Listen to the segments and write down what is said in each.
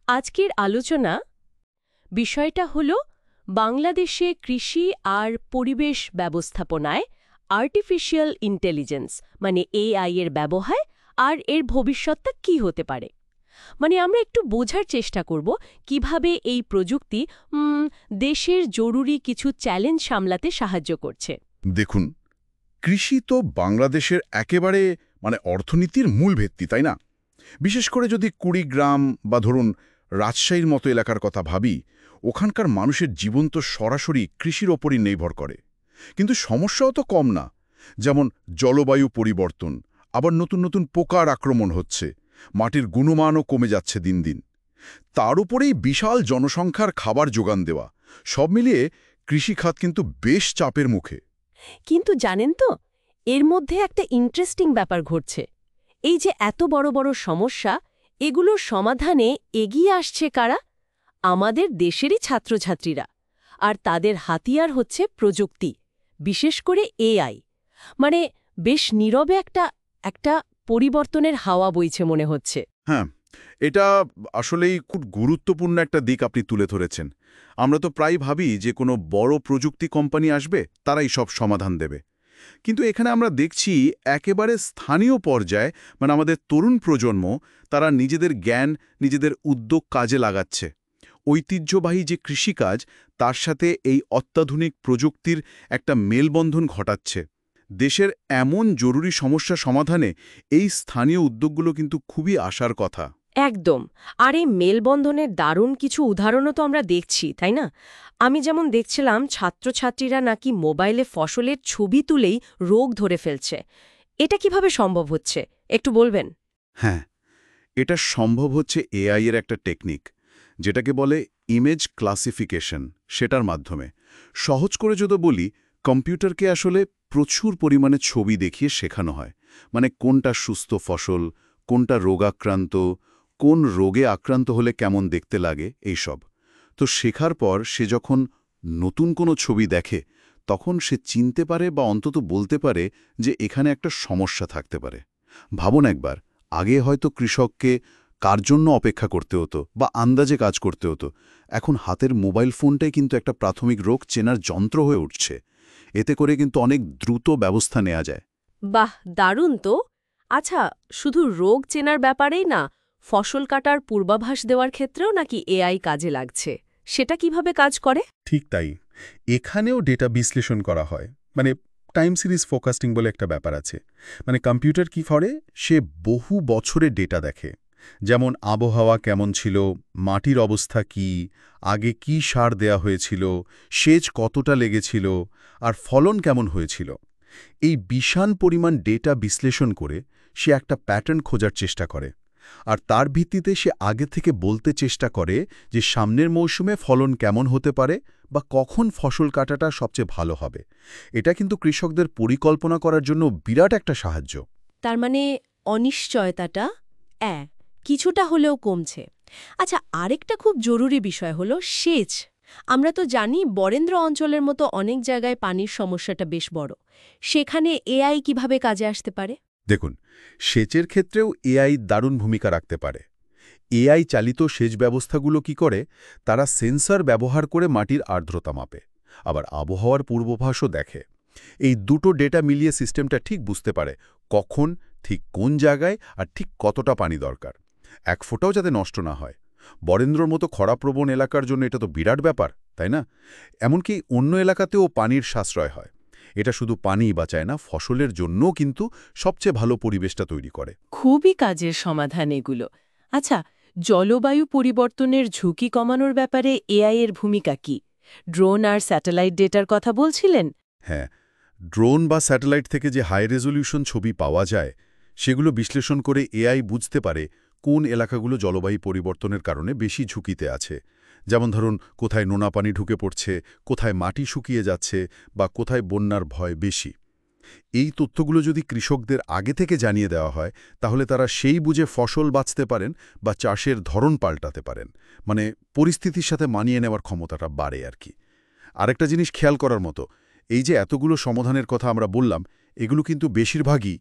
আজকের আলোচনা বিষয়টা হলো বাংলাদেশে কৃষি আর পরিবেশ ব্যবস্থাপনায় আর্টিফিশিয়াল ইন্টেলিজেন্স মানে এআই এর ব্যবহার আর এর ভবিষ্যৎটা কি হতে পারে। মানে আমরা একটু বোঝার চেষ্টা করব কিভাবে এই প্রযুক্তি দেশের জরুরি কিছু চ্যালেঞ্জ সামলাতে সাহায্য করছে। দেখুন, কৃষি তো বাংলাদেশের একেবারে অর্থনীতির মূল ভিত্তি, তাই না? বিশেষ করে যদি কুড়িগ্রাম বা ধরুন রাজশাহীর মতো এলাকার কথা ভাবি, ওখানকার মানুষের জীবন তো সরাসরি কৃষির ওপরই নির্ভর করে। কিন্তু সমস্যাও তো কম না, যেমন জলবায়ু পরিবর্তন, আবার নতুন নতুন পোকার আক্রমণ হচ্ছে, মাটির গুণমানও কমে যাচ্ছে দিন দিন। তার উপরেই বিশাল জনসংখ্যার খাবার যোগান দেওয়া, সব মিলিয়ে কৃষিখাত কিন্তু বেশ চাপের মুখে। কিন্তু জানেন তো, এর মধ্যে একটা ইন্টারেস্টিং ব্যাপার ঘটছে। এই যে এত বড় বড় সমস্যা, এগুলোর সমাধানে এগিয়ে আসছে কারা? আমাদের দেশেরই ছাত্রছাত্রীরা। আর তাদের হাতিয়ার হচ্ছে প্রযুক্তি, বিশেষ করে এআই। মানে বেশ নীরবে একটা পরিবর্তনের হাওয়া বইছে মনে হচ্ছে। হ্যাঁ, এটা আসলেই খুব গুরুত্বপূর্ণ একটা দিক আপনি তুলে ধরেছেন। আমরা তো প্রায় ভাবি যে কোনো বড় প্রযুক্তি কোম্পানি আসবে, তারাই সব সমাধান দেবে। কিন্তু এখানে আমরা দেখছি একেবারে স্থানীয় পর্যায়ে, আমাদের তরুণ প্রজন্ম, তারা নিজেদের জ্ঞান, নিজেদের উদ্যোগ কাজে লাগাচ্ছে। ঐতিহ্যবাহী যে কৃষিকাজ, তার সাথে এই অত্যাধুনিক প্রযুক্তির একটা মেলবন্ধন ঘটাচ্ছে। দেশের এমন জরুরি সমস্যা সমাধানে এই স্থানীয় উদ্যোগগুলো কিন্তু খুবই আশার কথা। একদম। আর এই মেলবন্ধনের দারুণ কিছু উদাহরণও তো আমরা দেখছি, তাই না? আমি যেমন দেখছিলাম ছাত্রছাত্রীরা নাকি মোবাইলে ফসলের ছবি তুলেই রোগ ধরে ফেলছে। এটা কিভাবে সম্ভব হচ্ছে একটু বলবেন? হ্যাঁ, এটা সম্ভব হচ্ছে এআই এর একটা টেকনিক, যেটাকে বলে ইমেজ ক্লাসিফিকেশন। সেটার মাধ্যমে সহজ করে যদি বলি, কম্পিউটারকে আসলে প্রচুর পরিমাণে ছবি দেখিয়ে শেখানো হয়। কোনটা সুস্থ ফসল, কোনটা রোগাক্রান্ত, কোন রোগে আক্রান্ত হলে কেমন দেখতে লাগে, এইসব। তো শেখার পর সে যখন নতুন কোনো ছবি দেখে, তখন সে চিনতে পারে বা অন্তত বলতে পারে যে এখানে একটা সমস্যা থাকতে পারে। ভাবুন একবার, আগে হয়তো কৃষককে কার জন্য অপেক্ষা করতে হতো বা আন্দাজে কাজ করতে হতো। এখন হাতের মোবাইল ফোনটাই কিন্তু একটা প্রাথমিক রোগ চেনার যন্ত্র হয়ে উঠছে। এতে করে কিন্তু অনেক দ্রুত ব্যবস্থা নেওয়া যায়। বাহ, দারুণ তো। আচ্ছা, শুধু রোগ চেনার ব্যাপারেই না, ফসল কাটার পূর্বাভাস দেওয়ার ক্ষেত্রেও নাকি এআই কাজে লাগছে। সেটা কিভাবে কাজ করে? ঠিক তাই, এখানেও ডেটা বিশ্লেষণ করা হয়। টাইম সিরিজ ফোকাস্টিং বলে একটা ব্যাপার আছে। কম্পিউটার কি করে, সে বহু বছরের ডেটা দেখে। যেমন আবহাওয়া কেমন ছিল, মাটির অবস্থা কি, আগে কি সার দেয়া হয়েছিল, সেচ কতটা লেগেছিল, আর ফলন কেমন হয়েছিল। এই বিশাল পরিমাণ ডেটা বিশ্লেষণ করে সে একটা প্যাটার্ন খোঁজার চেষ্টা করে। আর তার ভিত্তিতে সে আগে থেকে বলতে চেষ্টা করে যে সামনের মৌসুমে ফলন কেমন হতে পারে বা কখন ফসল কাটাটা সবচেয়ে ভালো হবে। এটা কিন্তু কৃষকদের পরিকল্পনা করার জন্য বিরাট একটা সাহায্য। তার মানে অনিশ্চয়তাটা কিছুটা হলেও কমছে। আচ্ছা, আরেকটা খুব জরুরি বিষয় হলো সেচ। আমরা তো জানি বরেন্দ্র অঞ্চলের মতো অনেক জায়গায় পানির সমস্যাটা বেশ বড়। সেখানে এআই কিভাবে কাজে আসতে পারে? দেখুন, সেচের ক্ষেত্রেও এআই দারুণ ভূমিকা রাখতে পারে। এআই চালিত সেচ ব্যবস্থাগুলো কি করে, তারা সেন্সর ব্যবহার করে মাটির আর্দ্রতা মাপে, আবার আবহাওয়ার পূর্বাভাসও দেখে। এই দুটো ডেটা মিলিয়ে সিস্টেমটা ঠিক বুঝতে পারে কখন, ঠিক কোন জায়গায় আর ঠিক কতটা পানি দরকার, এক ফোঁটাও যাতে নষ্ট না হয়। বরেন্দ্রর মতো খরাপ্রবণ এলাকার জন্য এটা তো বিরাট ব্যাপার, তাই না? এমনকি অন্য এলাকাতেও পানির সাশ্রয় হয়। এটা শুধু পানিই বাঁচায় না, ফসলের জন্যও কিন্তু সবচেয়ে ভালো পরিবেশটা তৈরি করে। খুবই কাজের সমাধান এগুলো। আচ্ছা, জলবায়ু পরিবর্তনের ঝুঁকি কমানোর ব্যাপারে এআই এর ভূমিকা কি? ড্রোন আর স্যাটেলাইট ডেটার কথা বলছিলেন। হ্যাঁ, ড্রোন বা স্যাটেলাইট থেকে যে হাই রেজলিউশন ছবি পাওয়া যায়, সেগুলো বিশ্লেষণ করে এআই বুঝতে পারে কোন এলাকাগুলো জলবায়ু পরিবর্তনের কারণে বেশি ঝুঁকিতে আছে। যেমন ধরুন, কোথায় নোনা পানি ঢুকে পড়ছে, কোথায় মাটি শুকিয়ে যাচ্ছে, বা কোথায় বন্যার ভয় বেশি। এই তথ্যগুলো যদি কৃষকদের আগে থেকে জানিয়ে দেওয়া হয়, তাহলে তারা সেই বুঝে ফসল বাঁচতে পারেন বা চাষের ধরন পাল্টাতে পারেন। পরিস্থিতির সাথে মানিয়ে নেওয়ার ক্ষমতাটা বাড়ে আর কি। আরেকটা জিনিস খেয়াল করার মতো, এই যে এতগুলো সমাধানের কথা আমরা বললাম, এগুলো কিন্তু বেশিরভাগই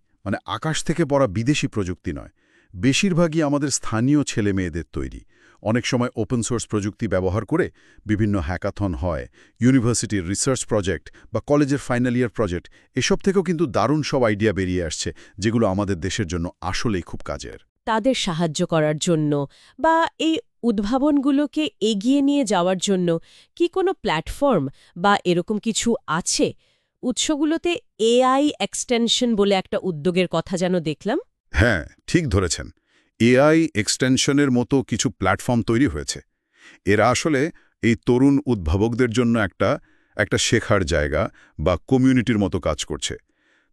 আকাশ থেকে পড়া বিদেশি প্রযুক্তি নয়। বেশিরভাগই আমাদের স্থানীয় ছেলে মেয়েদের তৈরি। অনেক সময় ওপেন সোর্স প্রযুক্তি ব্যবহার করে বিভিন্ন হ্যাকাথন হয়, ইউনিভার্সিটির রিসার্চ প্রজেক্ট বা কলেজের ফাইনাল ইয়ার প্রজেক্ট, এসব থেকেও কিন্তু দারুণ সব আইডিয়া বেরিয়ে আসছে, যেগুলো আমাদের দেশের জন্য আসলেই খুব কাজের। তাদের সাহায্য করার জন্য বা এই উদ্ভাবনগুলোকে এগিয়ে নিয়ে যাওয়ার জন্য কি কোনো প্ল্যাটফর্ম বা এরকম কিছু আছে? উৎসগুলোতে এআই এক্সটেনশন বলে একটা উদ্যোগের কথা যেন দেখলাম। হ্যাঁ, ঠিক ধরেছেন। এআই এক্সটেনশনের মতো কিছু প্ল্যাটফর্ম তৈরি হয়েছে। এরা আসলে এই তরুণ উদ্ভাবকদের জন্য একটা শেখার জায়গা বা কমিউনিটির মতো কাজ করছে।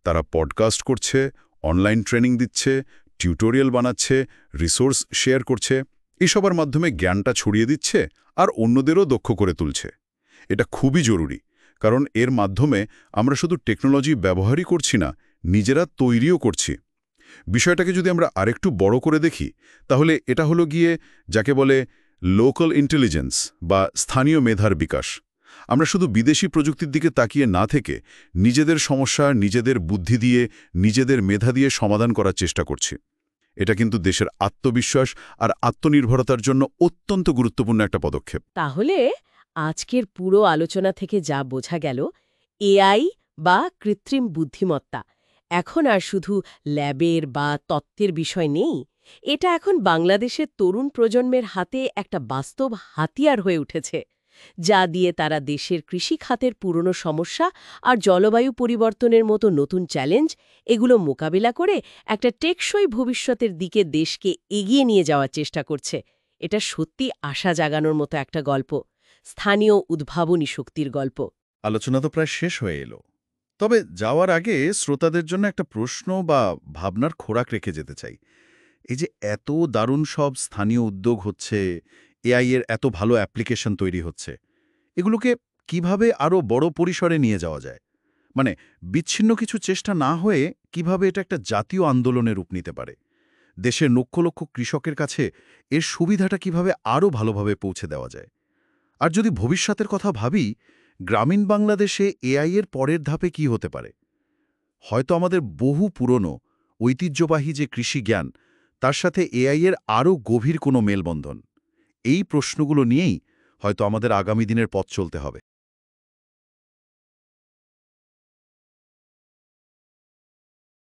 তারা পডকাস্ট করছে, অনলাইন ট্রেনিং দিচ্ছে, টিউটোরিয়াল বানাচ্ছে, রিসোর্স শেয়ার করছে, এসবের মাধ্যমে জ্ঞানটা ছড়িয়ে দিচ্ছে আর অন্যদেরও দক্ষ করে তুলছে। এটা খুবই জরুরি, কারণ এর মাধ্যমে আমরা শুধু টেকনোলজি ব্যবহারই করছি না, নিজেরা তৈরিও করছি। বিষয়টাকে যদি আমরা আরেকটু বড় করে দেখি, তাহলে এটা হলো গিয়ে যাকে বলে লোকাল ইন্টেলিজেন্স বা স্থানীয় মেধার বিকাশ। আমরা শুধু বিদেশি প্রযুক্তির দিকে তাকিয়ে না থেকে নিজেদের সমস্যা নিজেদের বুদ্ধি দিয়ে, নিজেদের মেধা দিয়ে সমাধান করার চেষ্টা করছি। এটা কিন্তু দেশের আত্মবিশ্বাস আর আত্মনির্ভরতার জন্য অত্যন্ত গুরুত্বপূর্ণ একটা পদক্ষেপ। তাহলে আজকের পুরো আলোচনা থেকে যা বোঝা গেল, এআই বা কৃত্রিম বুদ্ধিমত্তা এখন আর শুধু ল্যাবের বা তত্ত্বের বিষয় নেই। এটা এখন বাংলাদেশের তরুণ প্রজন্মের হাতে একটা বাস্তব হাতিয়ার হয়ে উঠেছে, যা দিয়ে তারা দেশের কৃষি খাতের পুরনো সমস্যা আর জলবায়ু পরিবর্তনের মতো নতুন চ্যালেঞ্জ এগুলো মোকাবিলা করে একটা টেকসই ভবিষ্যতের দিকে দেশকে এগিয়ে নিয়ে যাওয়ার চেষ্টা করছে। এটা সত্যি আশা জাগানোর মতো একটা গল্প, স্থানীয় উদ্ভাবনী শক্তির গল্প। আলোচনা তো প্রায় শেষ হয়ে এলো। তবে যাওয়ার আগে শ্রোতাদের জন্য একটা প্রশ্ন বা ভাবনার খোরাক রেখে যেতে চাই। এই যে এত দারুণ সব স্থানীয় উদ্যোগ হচ্ছে, এআই এর এত ভালো অ্যাপ্লিকেশন তৈরি হচ্ছে, এগুলোকে কিভাবে আরও বড় পরিসরে নিয়ে যাওয়া যায়? মানে বিচ্ছিন্ন কিছু চেষ্টা না হয়ে কিভাবে এটা একটা জাতীয় আন্দোলনে রূপ নিতে পারে? দেশের লক্ষ লক্ষ কৃষকের কাছে এর সুবিধাটা কিভাবে আরও ভালোভাবে পৌঁছে দেওয়া যায়? আর যদি ভবিষ্যতের কথা ভাবি, গ্রামীণ বাংলাদেশে এআই এর পরের ধাপে কি হতে পারে? হয়তো আমাদের বহু পুরনো ঐতিহ্যবাহী যে কৃষি জ্ঞান, তার সাথে এআই এর আরও গভীর কোনো মেলবন্ধন। এই প্রশ্নগুলো নিয়েই হয়তো আমাদের আগামী দিনের পথ চলতে হবে।